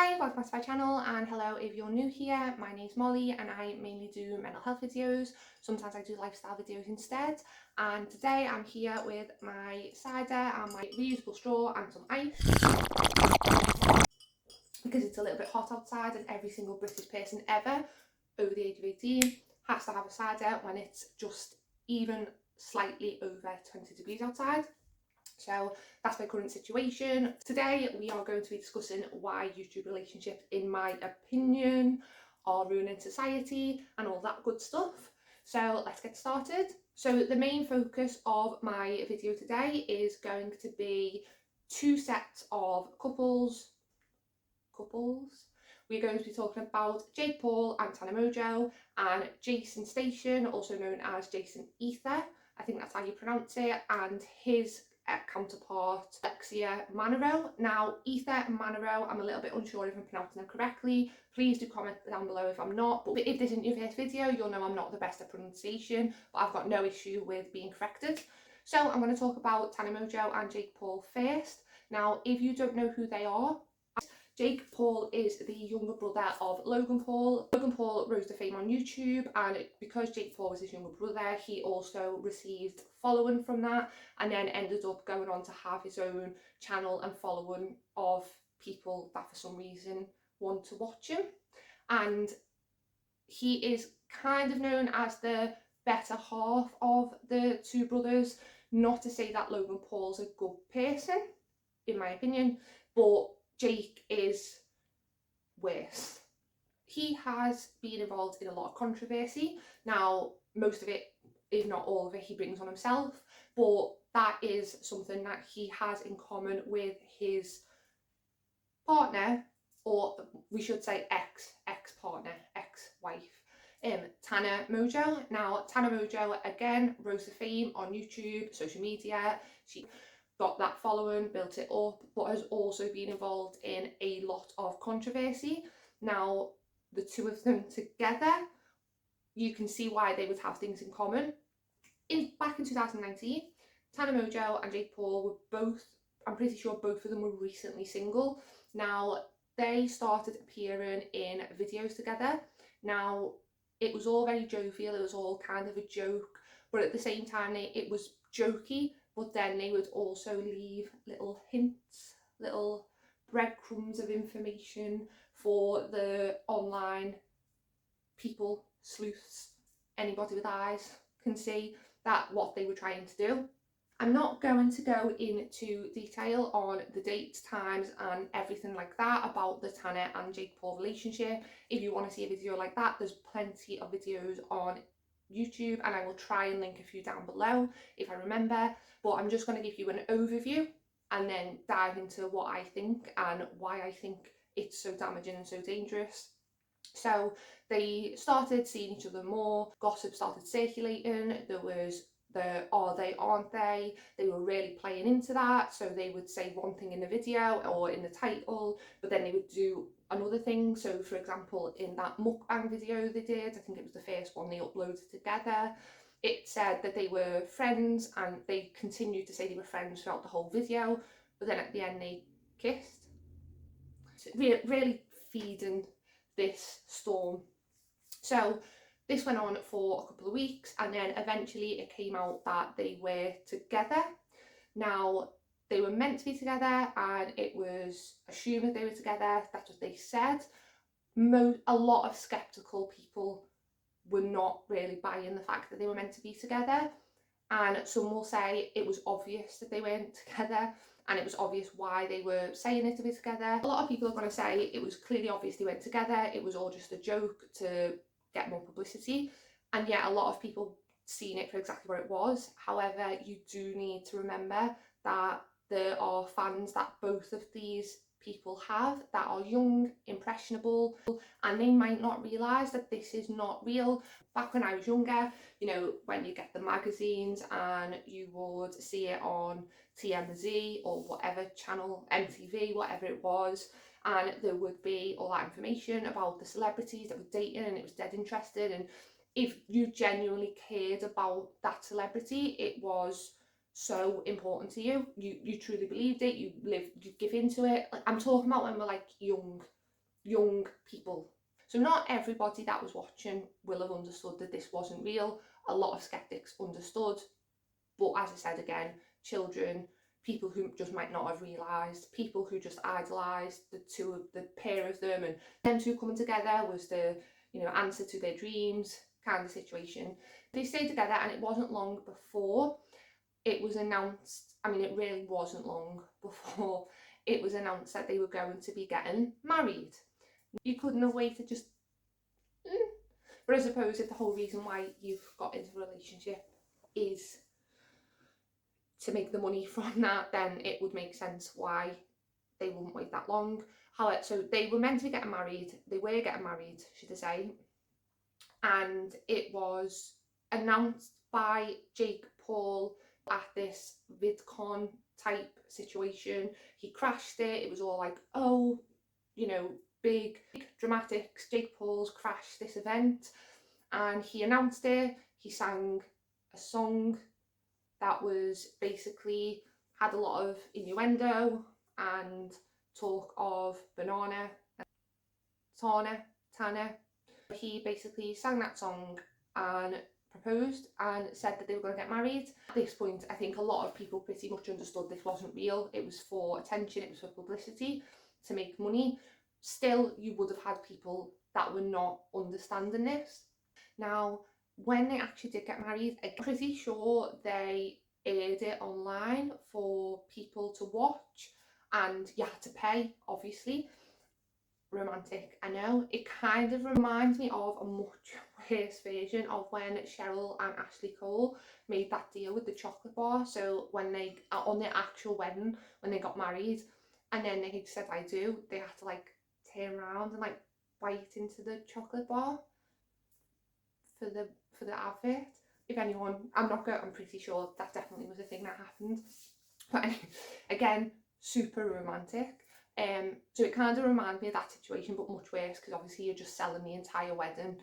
Hi, welcome back to my channel, and hello if you're new here. My name's Molly and I mainly do mental health videos. Sometimes I do lifestyle videos instead, and today I'm here with my cider and my reusable straw and some ice because it's a little bit hot outside and every single British person ever over the age of 18 has to have a cider when it's just even slightly over 20 degrees outside. So that's my current situation. Today we are going to be discussing why YouTube relationships, in my opinion, are ruining society and all that good stuff. So let's get started. So the main focus of my video today is going to be two sets of couples. We're going to be talking about Jake Paul and Tana Mongeau and Jaystation, also known as Jason Ethier, I think that's how you pronounce it, and his counterpart Alexia Marano. Now, Ethier and Marano, I'm a little bit unsure if I'm pronouncing them correctly. Please do comment down below if I'm not. But if this isn't your first video, you'll know I'm not the best at pronunciation, but I've got no issue with being corrected. So I'm going to talk about Tana Mongeau and Jake Paul first. Now, if you don't know who they are, Jake Paul is the younger brother of Logan Paul. Logan Paul rose to fame on YouTube, and because Jake Paul was his younger brother, he also received following from that, and then ended up going on to have his own channel and following of people that for some reason want to watch him. And he is kind of known as the better half of the two brothers. Not to say that Logan Paul's a good person, in my opinion, but Jake is worse. He has been involved in a lot of controversy. Now, most of it, if not all of it, he brings on himself, but that is something that he has in common with his partner, or we should say ex-partner, ex-wife, Tana Mongeau. Now, Tana Mongeau, again, rose to fame on YouTube, social media. She got that following, built it up, but has also been involved in a lot of controversy. Now, the two of them together, you can see why they would have things in common. Back in 2019, Tana Mongeau and Jake Paul were both, I'm pretty sure both of them were recently single. Now, they started appearing in videos together. Now, it was all very jovial, it was all kind of a joke, but at the same time, it was jokey, but then they would also leave little hints, little breadcrumbs of information for the online people, sleuths, anybody with eyes can see that what they were trying to do. I'm not going to go into detail on the dates, times and everything like that about the Tana and Jake Paul relationship. If you want to see a video like that, there's plenty of videos on YouTube, and I will try and link a few down below if I remember, but I'm just going to give you an overview and then dive into what I think and why I think it's so damaging and so dangerous. So they started seeing each other more, gossip started circulating, there was the are they, aren't they were really playing into that. So they would say one thing in the video or in the title, but then they would do another thing. So for example, in that mukbang video they did, I think it was the first one they uploaded together, it said that they were friends, and they continued to say they were friends throughout the whole video, but then at the end they kissed. So really feeding this storm. So this went on for a couple of weeks, and then eventually it came out that they were together. Now, they were meant to be together and it was assumed that they were together, that's what they said. A lot of skeptical people were not really buying the fact that they were meant to be together, and some will say it was obvious that they weren't together, and it was obvious why they were saying it to be together. A lot of people are going to say it was clearly obvious they went together, it was all just a joke to get more publicity, and yet a lot of people seen it for exactly what it was. However, you do need to remember that there are fans that both of these people have that are young, impressionable, and they might not realise that this is not real. Back when I was younger, you know, when you get the magazines and you would see it on TMZ or whatever channel, MTV, whatever it was, and there would be all that information about the celebrities that were dating, and it was dead interested, and if you genuinely cared about that celebrity, it was so important to you. You truly believed it, you give into it. Like, I'm talking about when we're like young, young people. So not everybody that was watching will have understood that this wasn't real. A lot of skeptics understood, but as I said again, children, people who just might not have realised, people who just idolised the pair of them, and them two coming together was the, you know, answer to their dreams kind of situation. They stayed together, and it wasn't long before it was announced, I mean, it really wasn't long before it was announced that they were going to be getting married. You couldn't have waited just... But I suppose if the whole reason why you've got into a relationship is to make the money from that, then it would make sense why they wouldn't wait that long. However, so they were meant to be getting married, they were getting married, should I say, and it was announced by Jake Paul at this VidCon type situation. He crashed it, it was all like, oh, you know, big dramatics, Jake Paul's crashed this event, and he announced it. He sang a song that was basically had a lot of innuendo and talk of banana and Tana. He basically sang that song and proposed and said that they were going to get married. At this point, I think a lot of people pretty much understood this wasn't real. It was for attention, it was for publicity, to make money. Still, you would have had people that were not understanding this. Now, when they actually did get married, I'm pretty sure they aired it online for people to watch, and you had to pay, obviously. Romantic, I know. It kind of reminds me of a much worse version of when Cheryl and Ashley Cole made that deal with the chocolate bar. So when they, on their actual wedding, when they got married, and then they said I do, they had to like turn around and like bite into the chocolate bar for the advert. If anyone, I'm pretty sure that definitely was a thing that happened. But anyway, again, super romantic. So it kind of reminds me of that situation, but much worse, because obviously you're just selling the entire wedding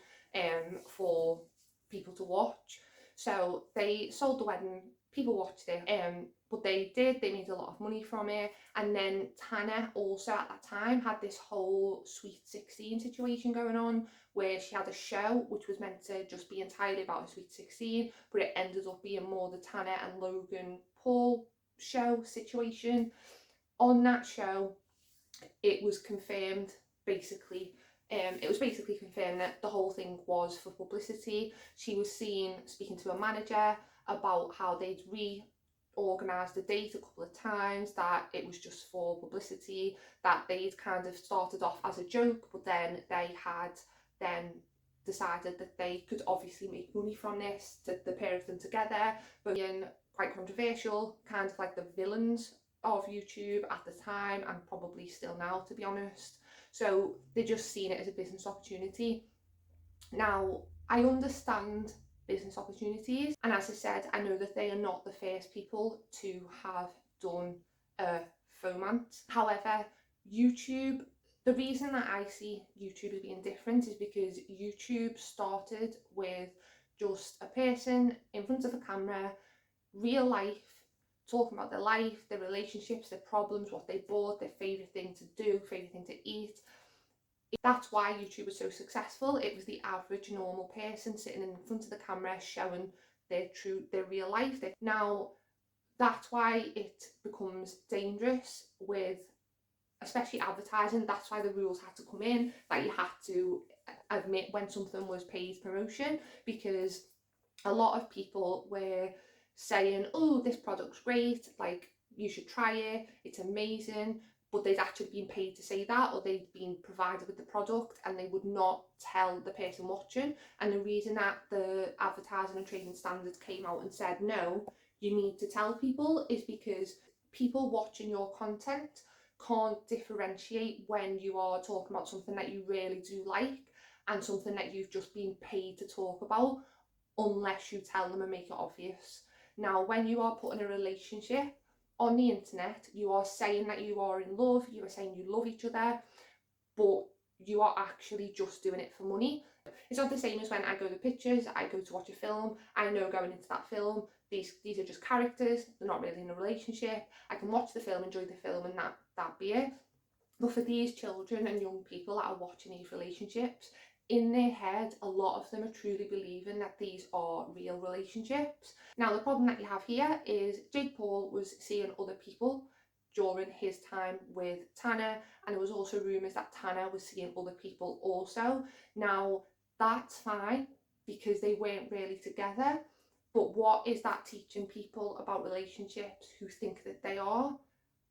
for people to watch. So they sold the wedding, people watched it, but they made a lot of money from it. And then Tana also at that time had this whole Sweet 16 situation going on, where she had a show which was meant to just be entirely about a Sweet 16, but it ended up being more the Tana and Logan Paul show situation. On that show, it was confirmed basically, it was basically confirmed that the whole thing was for publicity. She was seen speaking to a manager about how they'd reorganised the date a couple of times, that it was just for publicity, that they'd kind of started off as a joke, but then they had then decided that they could obviously make money from this, the pair of them together, but being quite controversial, kind of like the villains of YouTube at the time, and probably still now, to be honest. So they just seen it as a business opportunity. Now, I understand business opportunities, and as I said, I know that they are not the first people to have done a fauxmance. However, YouTube, the reason that I see YouTube as being different is because YouTube started with just a person in front of a camera, real life, talking about their life, their relationships, their problems, what they bought, their favourite thing to do, favourite thing to eat. That's why YouTube was so successful. It was the average normal person sitting in front of the camera showing their real life. Now, that's why it becomes dangerous with, especially advertising. That's why the rules had to come in, that you had to admit when something was paid promotion, because a lot of people were saying, oh, this product's great, like you should try it, it's amazing, but they'd actually been paid to say that, or they'd been provided with the product and they would not tell the person watching. And the reason that the Advertising and Trading Standards came out and said no, you need to tell people, is because people watching your content can't differentiate when you are talking about something that you really do like and something that you've just been paid to talk about, unless you tell them and make it obvious. Now, when you are putting a relationship on the internet, you are saying that you are in love, you are saying you love each other, but you are actually just doing it for money. It's not the same as when I go to pictures, I go to watch a film, I know going into that film, these are just characters, they're not really in a relationship. I can watch the film, enjoy the film, and that be it. But for these children and young people that are watching these relationships, in their head, a lot of them are truly believing that these are real relationships. Now, the problem that you have here is Jake Paul was seeing other people during his time with Tana, and there was also rumours that Tana was seeing other people also. Now, that's fine because they weren't really together, but what is that teaching people about relationships who think that they are?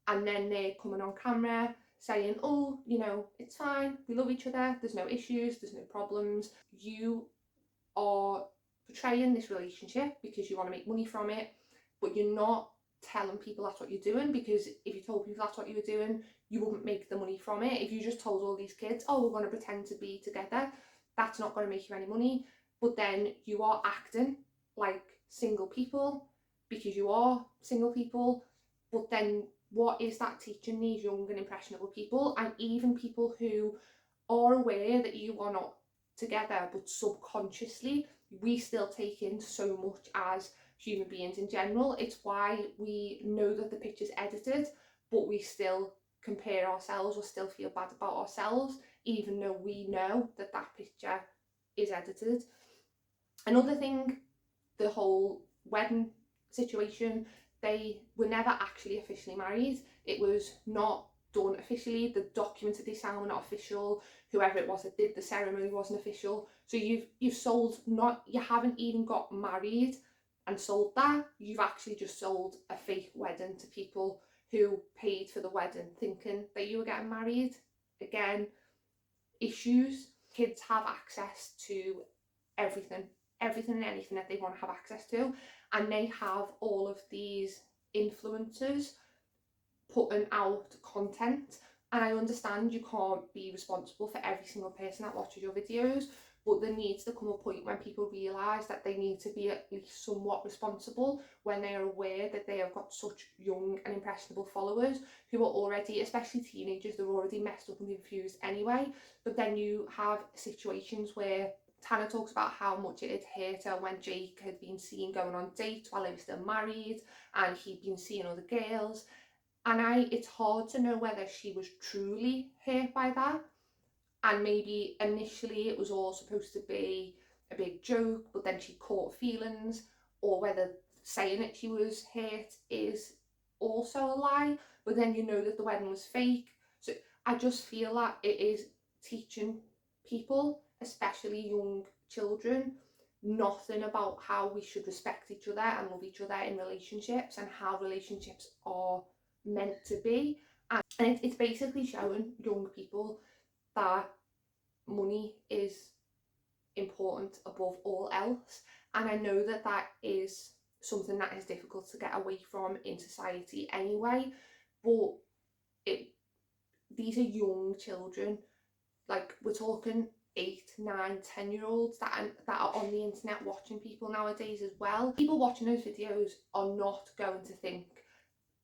And then they're coming on camera saying, oh, you know, it's fine, we love each other, there's no issues, there's no problems. You are portraying this relationship because you want to make money from it, but you're not telling people that's what you're doing, because if you told people that's what you were doing, you wouldn't make the money from it. If you just told all these kids, oh, we're going to pretend to be together, that's not going to make you any money. But then you are acting like single people because you are single people, but then what is that teaching these young and impressionable people, and even people who are aware that you are not together, but subconsciously we still take in so much as human beings in general. It's why we know that the picture's edited, but we still compare ourselves or still feel bad about ourselves, even though we know that that picture is edited. Another thing, the whole wedding situation, they were never actually officially married. It was not done officially. The documents that they signed were not official. Whoever it was that did the ceremony wasn't official. So you've sold, not, you haven't even got married and sold that. You've actually just sold a fake wedding to people who paid for the wedding thinking that you were getting married. Again, issues. Kids have access to everything and anything that they want to have access to, and they have all of these influencers putting out content. And I understand you can't be responsible for every single person that watches your videos, but there needs to come a point when people realise that they need to be at least somewhat responsible when they are aware that they have got such young and impressionable followers who are already, especially teenagers, they're already messed up and confused anyway. But then you have situations where Tana talks about how much it had hurt her when Jake had been seen going on dates while they were still married, and he'd been seeing other girls. And it's hard to know whether she was truly hurt by that, and maybe initially it was all supposed to be a big joke, but then she caught feelings, or whether saying that she was hurt is also a lie, but then you know that the wedding was fake. So I just feel that it is teaching people, especially young children, nothing about how we should respect each other and love each other in relationships, and how relationships are meant to be. And it's basically showing young people that money is important above all else. And I know that that is something that is difficult to get away from in society anyway, but these are young children. Like, we're talking 8, 9, 10-year-olds that are on the internet watching people nowadays as well. People watching those videos are not going to think,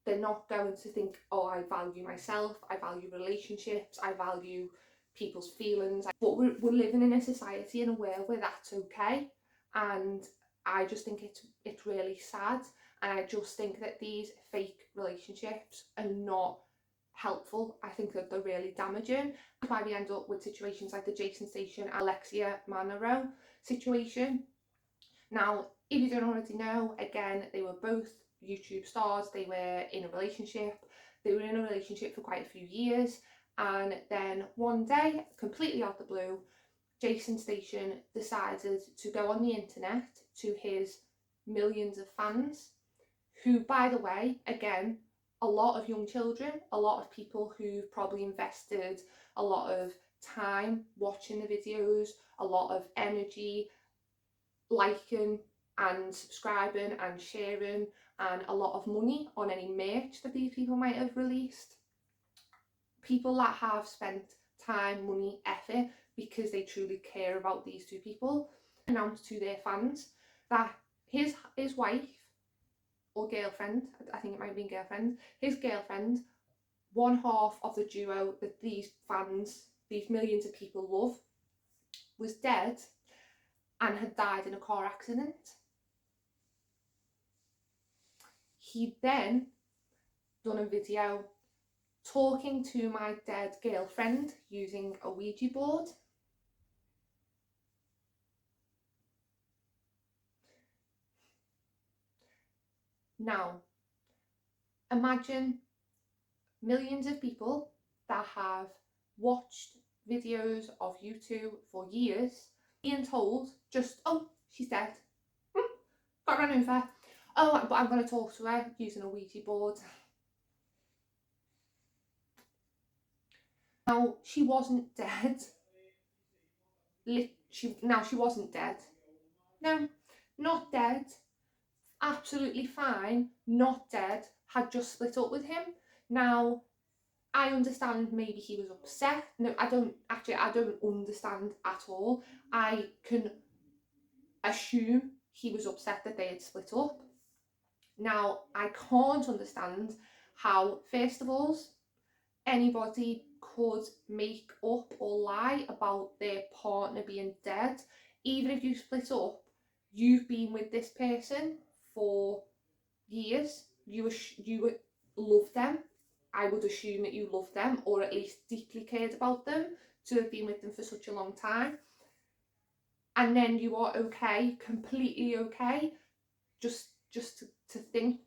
they're not going to think, oh, I value myself, I value relationships, I value people's feelings. But we're living in a society, in a world where that's okay, and I just think it's really sad. And I just think that these fake relationships are not helpful. I think that they're really damaging. That's why we end up with situations like the Jaystation Alexia Marano situation. Now, if you don't already know, again, they were both YouTube stars. They were in a relationship. They were in a relationship for quite a few years, and then one day, completely out the blue, Jaystation decided to go on the internet to his millions of fans, who, by the way, again, a lot of young children, a lot of people who've probably invested a lot of time watching the videos, a lot of energy, liking and subscribing and sharing, and a lot of money on any merch that these people might have released. People that have spent time, money, effort because they truly care about these two people, announced to their fans that his wife or girlfriend, I think it might have been girlfriend, his girlfriend, one half of the duo that these fans, these millions of people love, was dead and had died in a car accident. He then done a video talking to my dead girlfriend using a Ouija board. Now, imagine millions of people that have watched videos of you two for years being told just, oh, she's dead. Got run over. Oh, but I'm going to talk to her using a Ouija board. Now, she wasn't dead. She wasn't dead. No, not dead. Absolutely fine, not dead, had just split up with him. Now, I understand maybe he was upset. No, I don't understand at all. I can assume he was upset that they had split up. Now, I can't understand how, first of all, anybody could make up or lie about their partner being dead. Even if you split up, you've been with this person for years. You love them. I would assume that you love them, or at least deeply cared about them, to have been with them for such a long time. And then you are okay, completely okay, just to think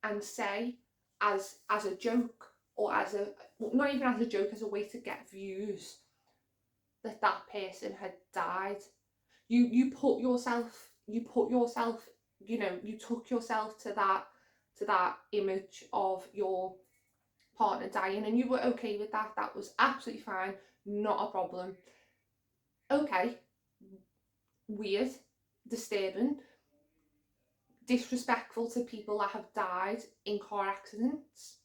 and say as a joke, or as a, not even as a joke, as a way to get views, that person had died. You took yourself, you took yourself to that image of your partner dying, and you were okay with that. That was absolutely fine, not a problem. Okay, weird, disturbing, disrespectful to people that have died in car accidents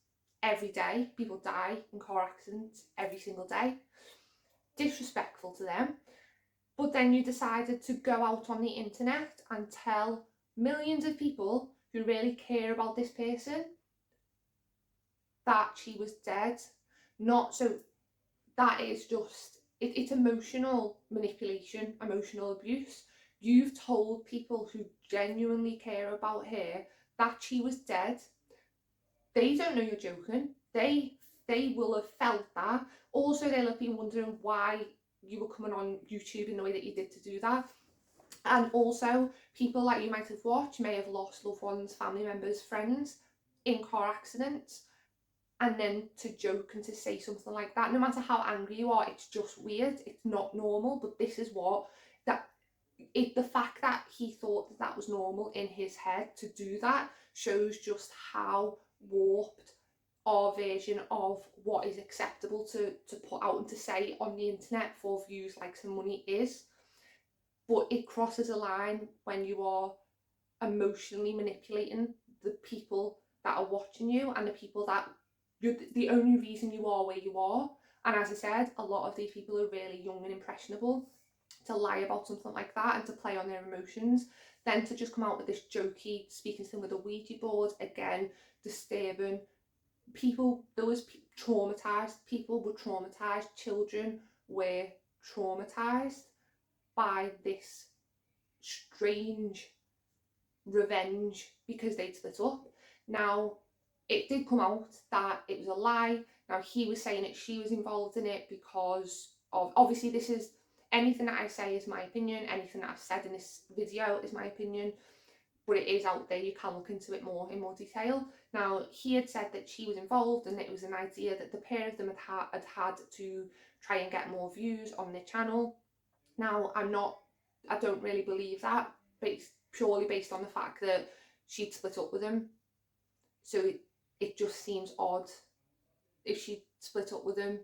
every day. People die in car accidents every single day. Disrespectful to them. But then you decided to go out on the internet and tell millions of people who really care about this person that she was dead. Not so, that is just, it's emotional manipulation, emotional abuse. You've told people who genuinely care about her that she was dead. They don't know you're joking. They will have felt that. Also, they'll have been wondering why you were coming on YouTube in the way that you did to do that. And also, people that you might have watched may have lost loved ones, family members, friends in car accidents. And then to joke and to say something like that, no matter how angry you are, it's just weird. It's not normal. But this is what, the fact that he thought that was normal in his head to do that shows just how warped our version of what is acceptable to put out and to say on the internet for views, likes and money is. But it crosses a line when you are emotionally manipulating the people that are watching you, and the people that you're the only reason you are where you are. And as I said, a lot of these people are really young and impressionable. To lie about something like that and to play on their emotions, then to just come out with this jokey, speaking to them with a Ouija board, again, disturbing. People, there was traumatised, people were traumatised, children were traumatised by this strange revenge because they'd split up. Now, it did come out that it was a lie. Now, he was saying that she was involved in it because of, obviously this is, anything that I say is my opinion, anything that I've said in this video is my opinion, but it is out there, you can look into it more in more detail. Now, he had said that she was involved and it was an idea that the pair of them had to try and get more views on their channel. Now, I don't really believe that, but it's purely based on the fact that she'd split up with him. So it just seems odd. If she split up with him,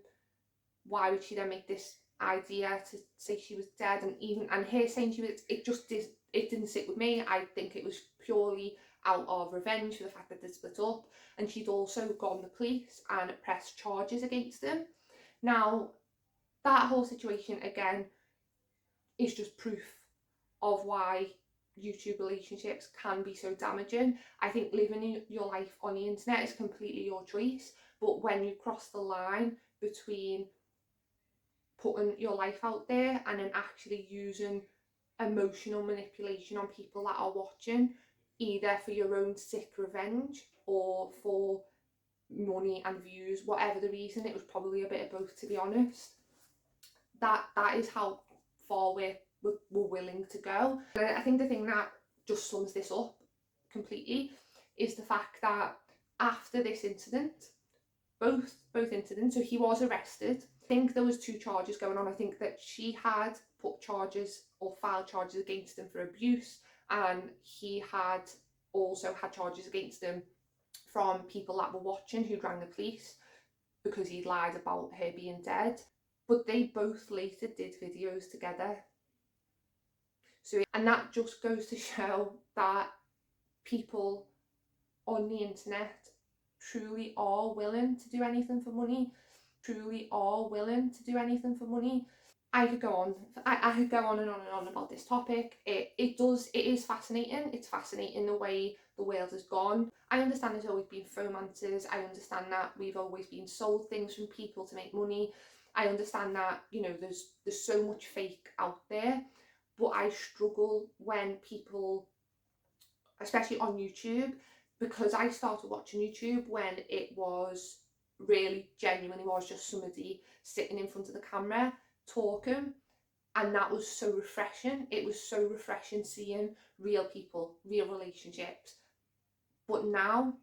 why would she then make this idea to say she was dead? And her saying she was, it didn't sit with me. I think it was purely out of revenge for the fact that they split up. And she'd also gone the police and pressed charges against them. Now, that whole situation again is just proof of why YouTube relationships can be so damaging. I think living your life on the internet is completely your choice, but when you cross the line between putting your life out there and then actually using emotional manipulation on people that are watching, either for your own sick revenge or for money and views, whatever the reason. It was probably a bit of both, to be honest. That is how far we're willing to go. And I think the thing that just sums this up completely is the fact that after this incident, both incidents, so he was arrested. I think there was 2 charges going on. I think that she had put charges or filed charges against him for abuse, and he had also had charges against him from people that were watching who rang the police because he'd lied about her being dead. But they both later did videos together. So, and that just goes to show that people on the internet truly are willing to do anything for money, truly are willing to do anything for money. I could go on. I could go on and on and on about this topic. It is fascinating. It's fascinating the way the world has gone. I understand there's always been fauxmances. I understand that we've always been sold things from people to make money. I understand that, you know, there's so much fake out there. But I struggle when people, especially on YouTube, because I started watching YouTube when it was really genuinely was just somebody sitting in front of the camera talking, and that was so refreshing. It was so refreshing seeing real people, real relationships. But now,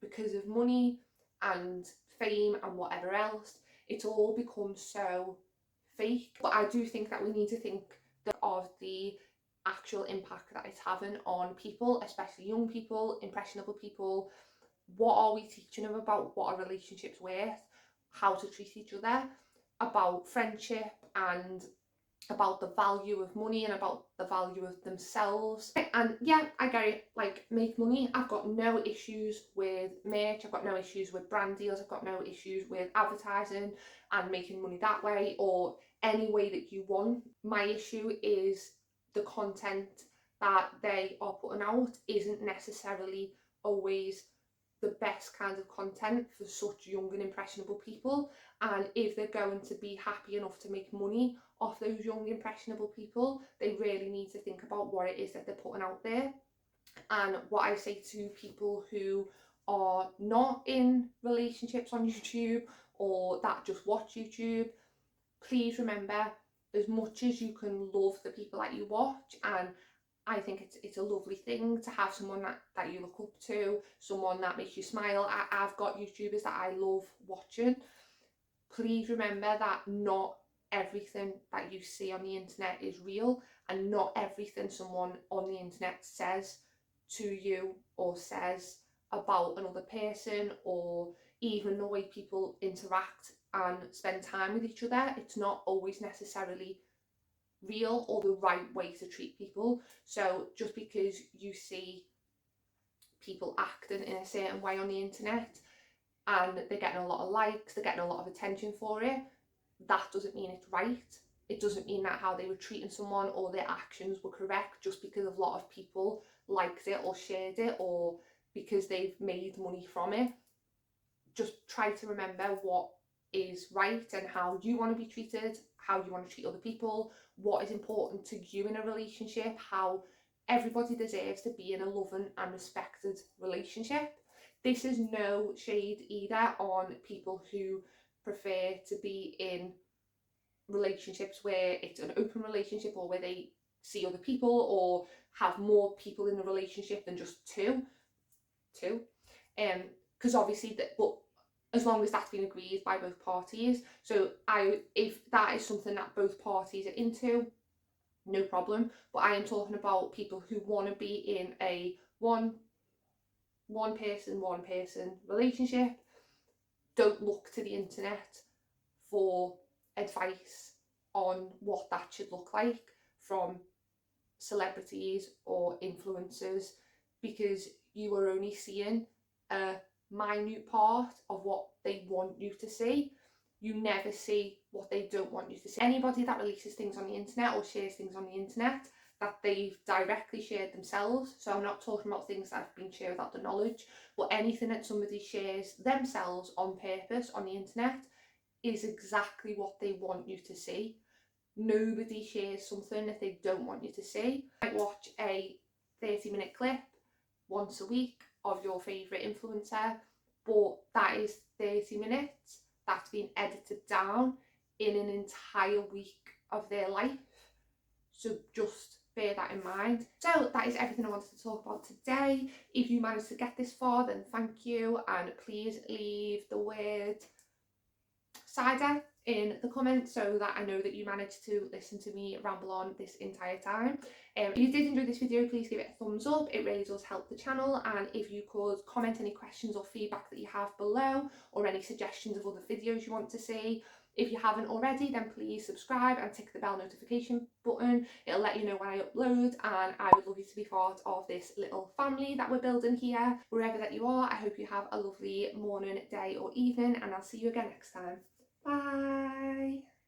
because of money and fame and whatever else, it's all become so fake. But I do think that we need to think of the actual impact that it's having on people, especially young people, impressionable people. What are we teaching them about what a relationship's worth, how to treat each other, about friendship, and about the value of money and about the value of themselves? And yeah, I get it, like, make money. I've got no issues with merch, I've got no issues with brand deals, I've got no issues with advertising and making money that way or any way that you want. My issue is the content that they are putting out isn't necessarily always the best kind of content for such young and impressionable people. And if they're going to be happy enough to make money off those young impressionable people, they really need to think about what it is that they're putting out there. And what I say to people who are not in relationships on YouTube or that just watch YouTube, please remember, as much as you can love the people that you watch, and I think it's a lovely thing to have someone that you look up to, someone that makes you smile. I've got YouTubers that I love watching. Please remember that not everything that you see on the internet is real, and not everything someone on the internet says to you or says about another person, or even the way people interact and spend time with each other, it's not always necessarily real or the right way to treat people. So just because you see people acting in a certain way on the internet and they're getting a lot of likes, they're getting a lot of attention for it, that doesn't mean it's right. It doesn't mean that how they were treating someone or their actions were correct just because a lot of people liked it or shared it or because they've made money from it. Just try to remember what is right and how you want to be treated, how you want to treat other people, what is important to you in a relationship, how everybody deserves to be in a loving and respected relationship. This is no shade either on people who prefer to be in relationships where it's an open relationship or where they see other people or have more people in the relationship than just two. Because obviously but as long as that's been agreed by both parties. So if that is something that both parties are into, no problem. But I am talking about people who want to be in a one person relationship. Don't look to the internet for advice on what that should look like from celebrities or influencers, because you are only seeing a minute part of what they want you to see. You never see what they don't want you to see. Anybody that releases things on the internet or shares things on the internet that they've directly shared themselves, so I'm not talking about things that have been shared without the knowledge, but anything that somebody shares themselves on purpose on the internet is exactly what they want you to see. Nobody shares something that they don't want you to see. You might watch a 30-minute clip once a week of your favourite influencer, but that is 30 minutes that's been edited down in an entire week of their life. So just bear that in mind. So that is everything I wanted to talk about today. If you managed to get this far, then thank you, and please leave the word cider in the comments so that I know that you managed to listen to me ramble on this entire time. If you did enjoy this video, please give it a thumbs up. It really does help the channel. And if you could comment any questions or feedback that you have below, or any suggestions of other videos you want to see. If you haven't already, then please subscribe and tick the bell notification button. It'll let you know when I upload, and I would love you to be part of this little family that we're building here. Wherever that you are, I hope you have a lovely morning, day or evening, and I'll see you again next time. Bye.